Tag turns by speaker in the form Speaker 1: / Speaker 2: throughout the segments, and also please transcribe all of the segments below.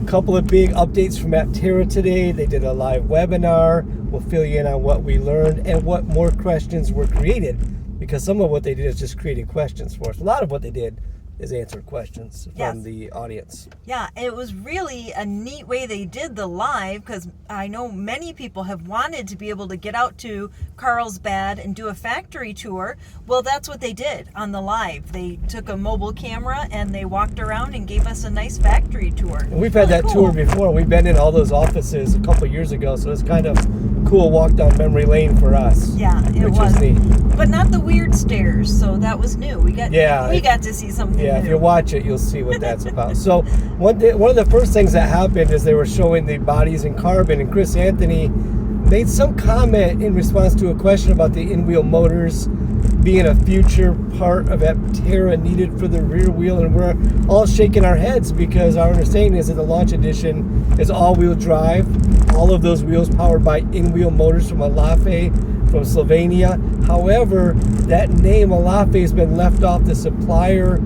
Speaker 1: couple of big updates from Aptera today. They did a live webinar. We'll fill you in on what we learned and what more questions were created, because some of what they did is just creating questions for us. A lot of what they did is answer questions from the audience.
Speaker 2: Yeah, it was really a neat way they did the live, because I know many people have wanted to be able to get out to Carlsbad and do a factory tour. Well, that's what they did on the live. They took a mobile camera and they walked around and gave us a nice factory tour.
Speaker 1: And we've had that tour before. We've been in all those offices a couple years ago, so it's kind of cool walk down memory lane for us.
Speaker 2: Yeah, it was neat. But not the weird stairs, so that was new. We got to see something new.
Speaker 1: Yeah, if you watch it, you'll see what that's about. So one of the first things that happened is they were showing the bodies in carbon, and Chris Anthony made some comment in response to a question about the in-wheel motors being a future part of Aptera needed for the rear wheel, and we're all shaking our heads because our understanding is that the launch edition is all-wheel drive. All of those wheels powered by in-wheel motors from Alafe from Slovenia. However, that name Alafe has been left off the supplier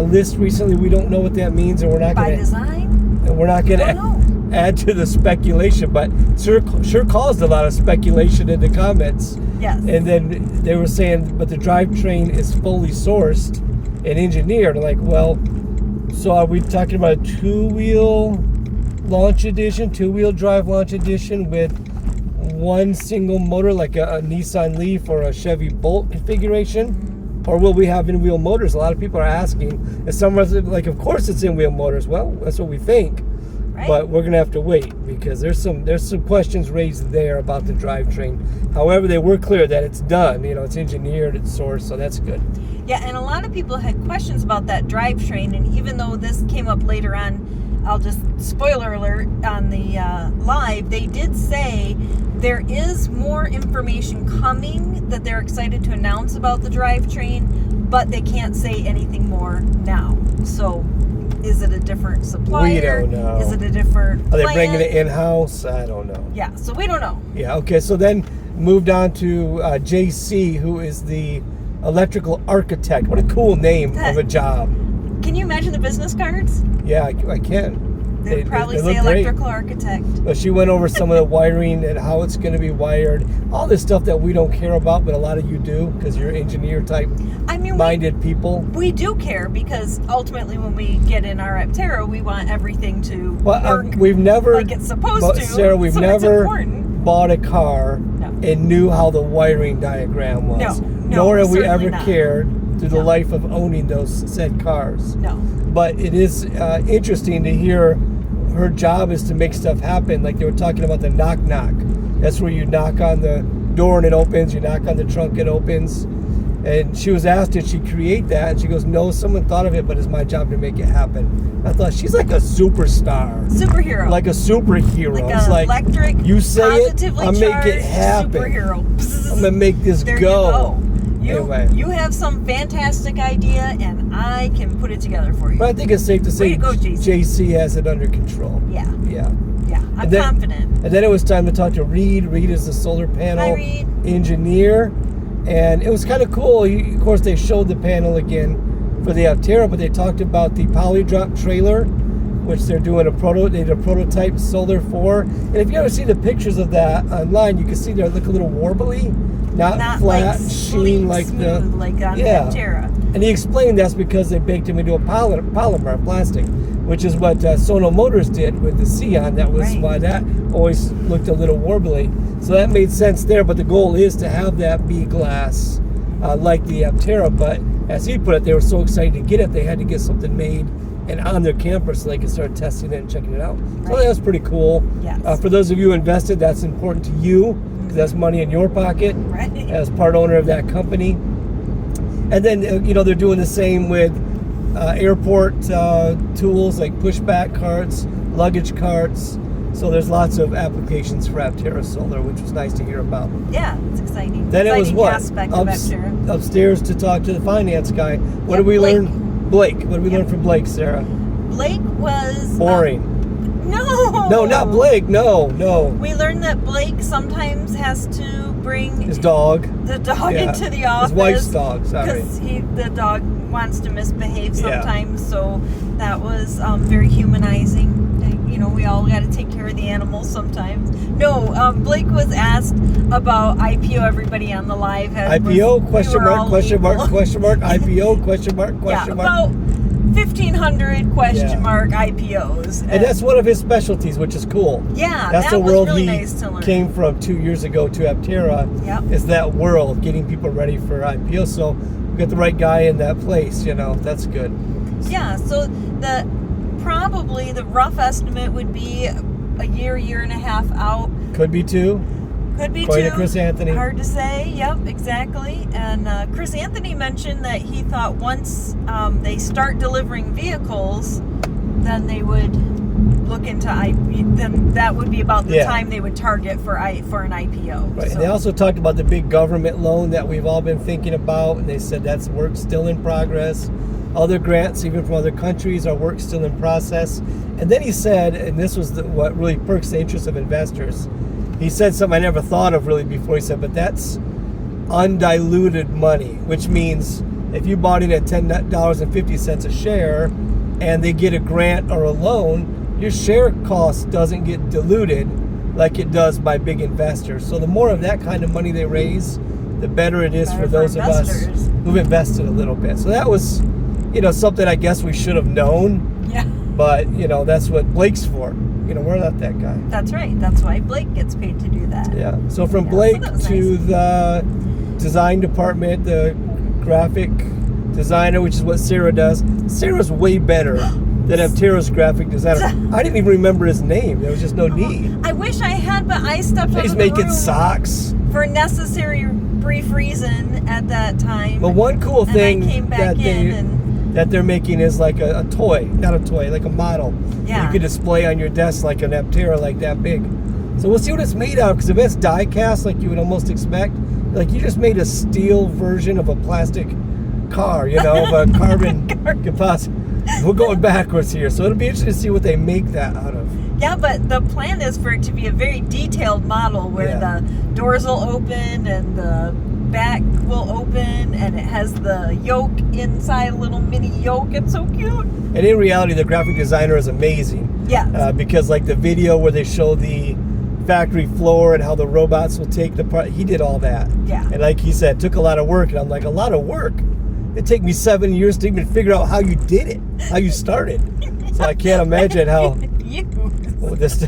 Speaker 1: list recently. We don't know what that means, and we're not going to
Speaker 2: design.
Speaker 1: And we're not going to add to the speculation, but sure caused a lot of speculation in the comments.
Speaker 2: Yes.
Speaker 1: And then they were saying, but the drivetrain is fully sourced and engineered. Like, well, so are we talking about a two-wheel drive launch edition with one single motor, like a Nissan Leaf or a Chevy Bolt configuration? Or will we have in-wheel motors? A lot of people are asking. And some are like, of course it's in-wheel motors. Well, that's what we think. Right. But we're going to have to wait, because there's some questions raised there about the drivetrain. However, they were clear that it's done. You know, it's engineered, it's sourced, so that's good.
Speaker 2: Yeah, and a lot of people had questions about that drivetrain, and even though this came up later on, I'll just, spoiler alert, on the live, they did say there is more information coming that they're excited to announce about the drivetrain, but they can't say anything more now. So, is it a different supplier?
Speaker 1: We don't know.
Speaker 2: Is it a different
Speaker 1: Are they
Speaker 2: plant?
Speaker 1: bringing it in-house? I don't know.
Speaker 2: Yeah, so we don't know.
Speaker 1: Yeah, okay, so then moved on to JC, who is the electrical architect. What a cool name of a job.
Speaker 2: Can you imagine the business cards?
Speaker 1: Yeah, I can.
Speaker 2: They'd probably say electrical architect.
Speaker 1: But she went over some of the wiring and how it's going to be wired. All this stuff that we don't care about, but a lot of you do, because you're engineer type minded people.
Speaker 2: We do care, because ultimately when we get in our Aptera, we want everything to work
Speaker 1: we've never,
Speaker 2: like it's supposed to.
Speaker 1: Sarah, we've never bought a car and knew how the wiring diagram was. Nor have we ever cared through the life of owning those said cars.
Speaker 2: No.
Speaker 1: But it is interesting to hear her job is to make stuff happen. Like they were talking about the knock-knock. That's where you knock on the door and it opens, you knock on the trunk, it opens. And she was asked, did she create that? And she goes, no, someone thought of it, but it's my job to make it happen. I thought, she's like a superstar.
Speaker 2: Superhero.
Speaker 1: Like a superhero.
Speaker 2: Like an electric,
Speaker 1: you say it,
Speaker 2: I'll
Speaker 1: make it happen.
Speaker 2: Superhero.
Speaker 1: I'm going to make this go.
Speaker 2: Anyway. You have some fantastic idea, and I can put it together for you.
Speaker 1: But I think it's safe to say
Speaker 2: go,
Speaker 1: JC has it under control.
Speaker 2: Yeah.
Speaker 1: Yeah.
Speaker 2: I'm confident.
Speaker 1: And then it was time to talk to Reed. Reed is the solar panel engineer. And it was kind of cool. Of course, they showed the panel again for the Aptera, but they talked about the Polydrop trailer, which they're doing they did a prototype solar for. And if you ever see the pictures of that online, you can see they look a little warbly. Not flat,
Speaker 2: like
Speaker 1: sheen like
Speaker 2: smooth, like on the Aptera.
Speaker 1: And he explained that's because they baked him into a polymer plastic, which is what Sono Motors did with the Sion. That was why that always looked a little warbly. So that made sense there, but the goal is to have that be glass like the Aptera. But as he put it, they were so excited to get it, they had to get something made and on their camper so they could start testing it and checking it out. So that was pretty cool.
Speaker 2: Yes.
Speaker 1: For those of you who invested, that's important to you, because that's money in your pocket as part owner of that company. And then, they're doing the same with airport tools like pushback carts, luggage carts. So there's lots of applications for Aptera Solar, which was nice to hear about.
Speaker 2: Yeah, it's exciting.
Speaker 1: Then it was what?
Speaker 2: Aspect of Aptera.
Speaker 1: Upstairs to talk to the finance guy. What did we learn? Blake. What did we learn from Blake, Sarah?
Speaker 2: Blake was...
Speaker 1: boring.
Speaker 2: No!
Speaker 1: No, not Blake. No.
Speaker 2: We learned that Blake sometimes has to bring...
Speaker 1: his dog.
Speaker 2: The dog into the office.
Speaker 1: His wife's dog, sorry.
Speaker 2: Because the dog wants to misbehave sometimes, so that was very humanizing. Blake was asked about IPO. Everybody on the live had
Speaker 1: IPO, question mark, question mark, question mark, IPO, question mark, question mark.
Speaker 2: About 1,500 question mark IPOs.
Speaker 1: And that's one of his specialties, which is cool.
Speaker 2: Yeah,
Speaker 1: that's
Speaker 2: that
Speaker 1: the
Speaker 2: was
Speaker 1: world
Speaker 2: really
Speaker 1: he
Speaker 2: nice to learn.
Speaker 1: came from 2 years ago to Aptera.
Speaker 2: Yep.
Speaker 1: Is that world, getting people ready for IPO. So we got the right guy in that place, that's good.
Speaker 2: Yeah, so probably the rough estimate would be a year and a half out.
Speaker 1: Could be 2.
Speaker 2: Could be
Speaker 1: According
Speaker 2: 2.
Speaker 1: to Chris Anthony.
Speaker 2: Hard to say. Yep, exactly. And Chris Anthony mentioned that he thought once they start delivering vehicles, then they would look into then that would be about the time they would target for an IPO.
Speaker 1: Right.
Speaker 2: So.
Speaker 1: And they also talked about the big government loan that we've all been thinking about, and they said that's work still in progress. Other grants, even from other countries, are work still in process. And then he said, and this was what really perks the interest of investors, he said something I never thought of really before. He said, but that's undiluted money, which means if you bought in at $10.50 a share and they get a grant or a loan, your share cost doesn't get diluted like it does by big investors. So the more of that kind of money they raise, the better it is for those of us who've invested a little bit. So that was, something I guess we should have known.
Speaker 2: Yeah.
Speaker 1: But, that's what Blake's for. We're not that guy.
Speaker 2: That's right. That's why Blake gets paid to do that.
Speaker 1: Yeah. So from Blake to the design department, the graphic designer, which is what Sarah does. Sarah's way better than Aptera's graphic designer. I didn't even remember his name. There was just no need.
Speaker 2: I wish I had, but I stepped out of the
Speaker 1: He's
Speaker 2: room
Speaker 1: making socks.
Speaker 2: For a necessary brief reason at that time.
Speaker 1: But one cool thing
Speaker 2: I came back
Speaker 1: that they're making is like a toy, not a toy, like a model.
Speaker 2: Yeah.
Speaker 1: You could display on your desk like an Aptera, like that big. So we'll see what it's made of, because if it's die cast like you would almost expect, like you just made a steel version of a plastic car, of a carbon composite. We're going backwards here, so it'll be interesting to see what they make that out of.
Speaker 2: Yeah, but the plan is for it to be a very detailed model where the doors will open and the back will open and it has the yoke inside, a little mini yoke. It's so cute.
Speaker 1: And in reality, the graphic designer is amazing.
Speaker 2: Yeah.
Speaker 1: Because like the video where they show the factory floor and how the robots will take the part, he did all that.
Speaker 2: Yeah.
Speaker 1: And like he said, it took a lot of work. And I'm like, a lot of work? It'd take me 7 years to even figure out how you did it, how you started. So I can't imagine how. That's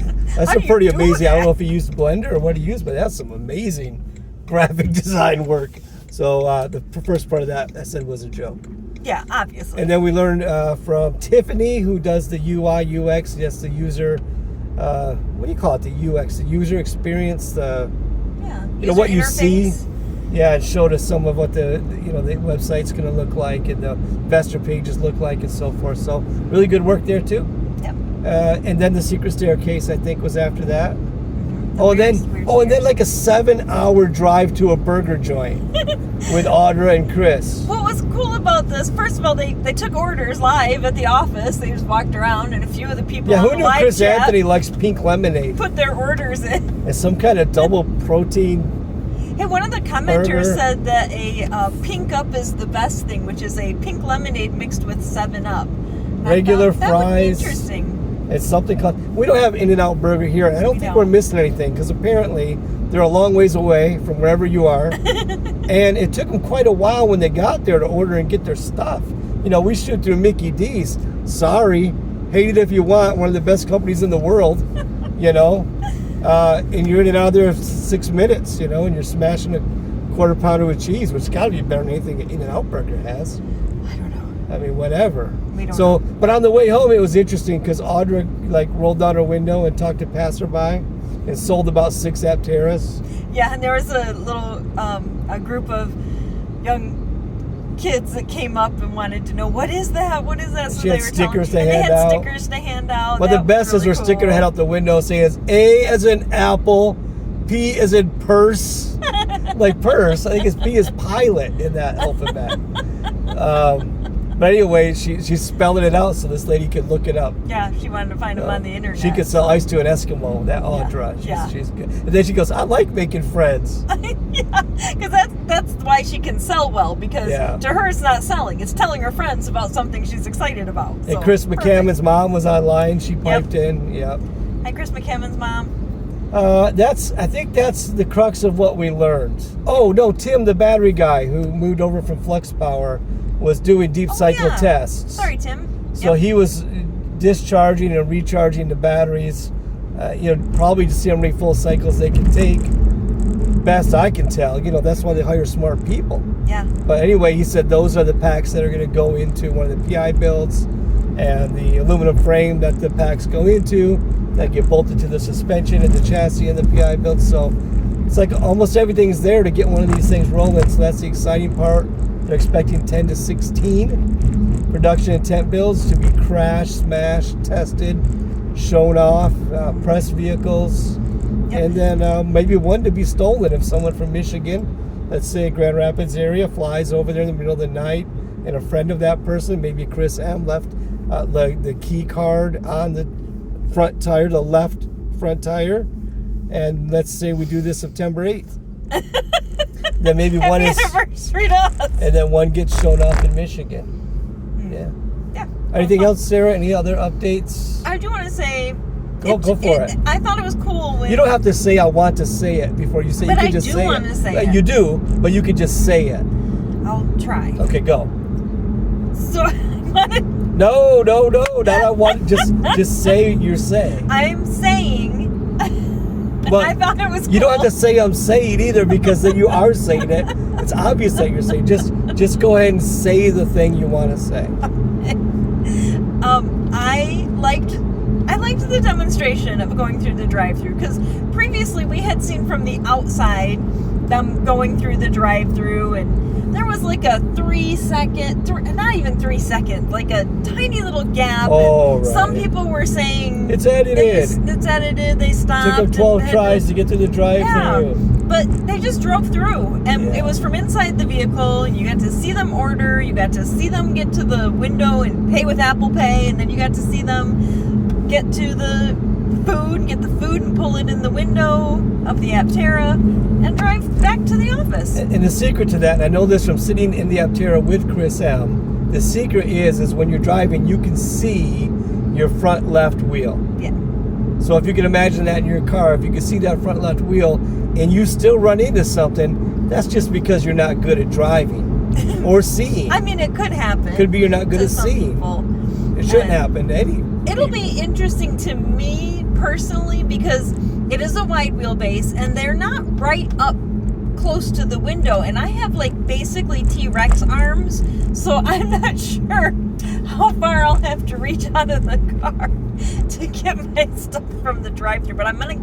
Speaker 1: pretty amazing. I don't know if he used Blender or what he used, but that's some amazing graphic design work. So the first part of that I said was a joke.
Speaker 2: Yeah, obviously.
Speaker 1: And then we learned from Tiffany, who does the UI, UX, yes, the user, what do you call it? The UX, the user experience, the what you see. Yeah, it showed us some of what the website's going to look like and the investor pages look like and so forth. So really good work there too.
Speaker 2: Yep.
Speaker 1: And then the secret staircase, I think, was after that.
Speaker 2: Mm-hmm.
Speaker 1: And then like a 7-hour drive to a burger joint with Audra and Chris.
Speaker 2: What was cool about this? First of all, they took orders live at the office. They just walked around, and a few of the people on
Speaker 1: who
Speaker 2: the
Speaker 1: knew
Speaker 2: live
Speaker 1: Chris
Speaker 2: chat
Speaker 1: Anthony likes pink lemonade?
Speaker 2: put their orders in.
Speaker 1: And some kind of double protein.
Speaker 2: Hey, one of the commenters
Speaker 1: burger.
Speaker 2: said that a pink up is the best thing, which is a pink lemonade mixed with 7-Up.
Speaker 1: Regular
Speaker 2: fries.
Speaker 1: That
Speaker 2: would be interesting.
Speaker 1: It's something called. We don't have In-N-Out Burger here, and I don't think we're missing anything because apparently they're a long ways away from wherever you are, and it took them quite a while when they got there to order and get their stuff. We shoot through Mickey D's. Sorry, hate it if you want. One of the best companies in the world, and you're in and out of there in 6 minutes, and you're smashing a quarter pounder with cheese, which has got to be better than anything that In-N-Out Burger has.
Speaker 2: I don't know.
Speaker 1: I mean, whatever.
Speaker 2: We don't know.
Speaker 1: But on the way home, it was interesting because Audra rolled down her window and talked to passerby and sold about 6 Apteras.
Speaker 2: Yeah, and there was a little a group of young kids that came up and wanted to know what is that? So
Speaker 1: she had stickers to hand
Speaker 2: They had
Speaker 1: out.
Speaker 2: stickers to hand out.
Speaker 1: But the best is her sticking her head out the window saying A as in apple, P as in purse, like purse. I think it's P as pilot in that alphabet. But anyway, she's spelling it out so this lady could look it up.
Speaker 2: Yeah, she wanted to find them on the internet.
Speaker 1: She could sell ice to an Eskimo. That Audra. She's good. And then she goes, I like making friends.
Speaker 2: Yeah, because that's why she can sell well, because to her it's not selling. It's telling her friends about something she's excited about.
Speaker 1: And Chris McCammon's mom was online. She piped in. Yep.
Speaker 2: Hi, Chris McCammon's mom.
Speaker 1: I think that's the crux of what we learned. Oh no, Tim, the battery guy who moved over from Flux Power, was doing deep cycle tests.
Speaker 2: Sorry, Tim.
Speaker 1: So he was discharging and recharging the batteries, probably to see how many full cycles they can take. Best I can tell, that's why they hire smart people.
Speaker 2: Yeah.
Speaker 1: But anyway, he said those are the packs that are going to go into one of the PI builds, and the aluminum frame that the packs go into that get bolted to the suspension and the chassis and the PI build. So it's like almost everything's there to get one of these things rolling. So that's the exciting part. They're expecting 10 to 16 production intent builds to be crashed, smashed, tested, shown off, press vehicles. And then maybe one to be stolen if someone from Michigan, let's say Grand Rapids area, flies over there in the middle of the night, and a friend of that person, maybe Chris M., left the key card on the front tire, the left front tire, and let's say we do this September 8th. Then maybe one is
Speaker 2: anniversary to us.
Speaker 1: And then one gets shown off in Michigan. Yeah. Anything else, Sarah? Any other updates?
Speaker 2: I do want to say.
Speaker 1: Go for it.
Speaker 2: I thought it was cool when...
Speaker 1: You don't have to say I want to say it before you say it.
Speaker 2: But
Speaker 1: you can
Speaker 2: I
Speaker 1: just
Speaker 2: do
Speaker 1: say
Speaker 2: want
Speaker 1: it.
Speaker 2: to say it.
Speaker 1: You do, but you could just say it.
Speaker 2: I'll try.
Speaker 1: Okay, go.
Speaker 2: So
Speaker 1: No, not I want. Just say you're saying.
Speaker 2: I'm saying.
Speaker 1: But
Speaker 2: I thought it was cool.
Speaker 1: You don't have to say I'm saying either, because then you are saying it. It's obvious that you're saying. Just go ahead and say the thing you want to say.
Speaker 2: I liked the demonstration of going through the drive-thru, because previously we had seen from the outside them going through the drive-thru, and there was like a 3 second, not even 3 seconds, like a tiny little gap.
Speaker 1: Oh,
Speaker 2: and
Speaker 1: right.
Speaker 2: Some people were saying
Speaker 1: it's edited.
Speaker 2: It's edited. They stopped.
Speaker 1: Took them 12 tries to get through the drive-thru.
Speaker 2: Yeah, but they just drove through, and it was from inside the vehicle, and you got to see them order. You got to see them get to the window and pay with Apple Pay, and then you got to see them get to the food, get the food and pull it in the window of the Aptera and drive back to the office.
Speaker 1: And the secret to that, and I know this from sitting in the Aptera with Chris M., the secret is when you're driving, you can see your front left wheel.
Speaker 2: Yeah.
Speaker 1: So if you can imagine that in your car, if you can see that front left wheel and you still run into something, that's just because you're not good at driving or seeing.
Speaker 2: I mean, it could happen.
Speaker 1: Could be you're not good at seeing.
Speaker 2: People.
Speaker 1: It shouldn't happen to any.
Speaker 2: It'll be interesting to me personally, because it is a wide wheelbase and they're not right up close to the window, and I have like basically T-Rex arms, so I'm not sure how far I'll have to reach out of the car to get my stuff from the drive-thru. But I'm gonna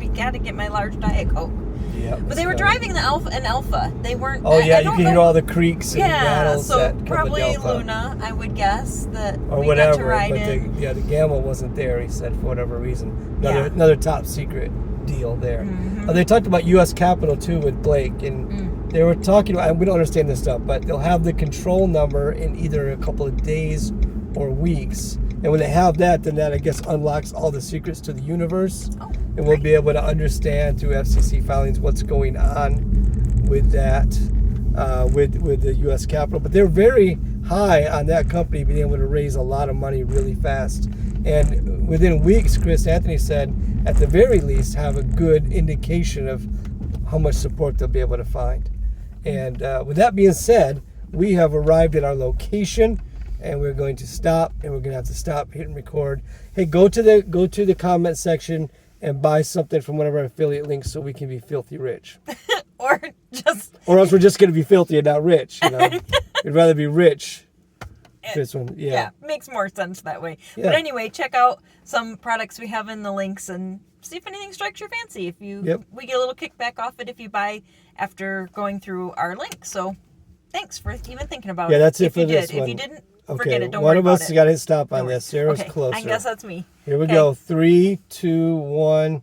Speaker 2: gotta get my large Diet Coke.
Speaker 1: Yeah.
Speaker 2: But they were driving an Alpha. They weren't.
Speaker 1: Oh yeah, you can hear all the creaks and rattles
Speaker 2: so
Speaker 1: that come
Speaker 2: probably
Speaker 1: with the Alpha.
Speaker 2: Luna, I would guess, that
Speaker 1: or
Speaker 2: we
Speaker 1: whatever.
Speaker 2: got to ride
Speaker 1: but
Speaker 2: in.
Speaker 1: the Gamma wasn't there. He said for whatever reason. Another top secret deal there.
Speaker 2: Mm-hmm.
Speaker 1: They talked about U.S. Capitol too with Blake, and they were talking about. We don't understand this stuff, but they'll have the control number in either a couple of days or weeks. And when they have that, then that, I guess, unlocks all the secrets to the universe. And we'll be able to understand through FCC filings what's going on with that, with the U.S. Capitol. But they're very high on that company being able to raise a lot of money really fast. And within weeks, Chris Anthony said, at the very least, have a good indication of how much support they'll be able to find. And with that being said, we have arrived at our location. And we're going to stop, and we're going to have to stop, hit and record. Hey, go to the comment section and buy something from one of our affiliate links so we can be filthy rich.
Speaker 2: Or
Speaker 1: else we're just going to be filthy and not rich. We'd rather be rich. This one,
Speaker 2: yeah, makes more sense that way.
Speaker 1: Yeah.
Speaker 2: But anyway, check out some products we have in the links and see if anything strikes your fancy. If we get a little kickback off it if you buy after going through our link. So thanks for even thinking about it.
Speaker 1: Yeah, that's it for this one.
Speaker 2: If you didn't,
Speaker 1: okay,
Speaker 2: forget it. Don't
Speaker 1: one
Speaker 2: worry
Speaker 1: of
Speaker 2: about
Speaker 1: us
Speaker 2: it.
Speaker 1: got to hit stop on this. Sarah's
Speaker 2: Okay,
Speaker 1: closer.
Speaker 2: I guess that's me.
Speaker 1: Here we go. 3, 2, 1.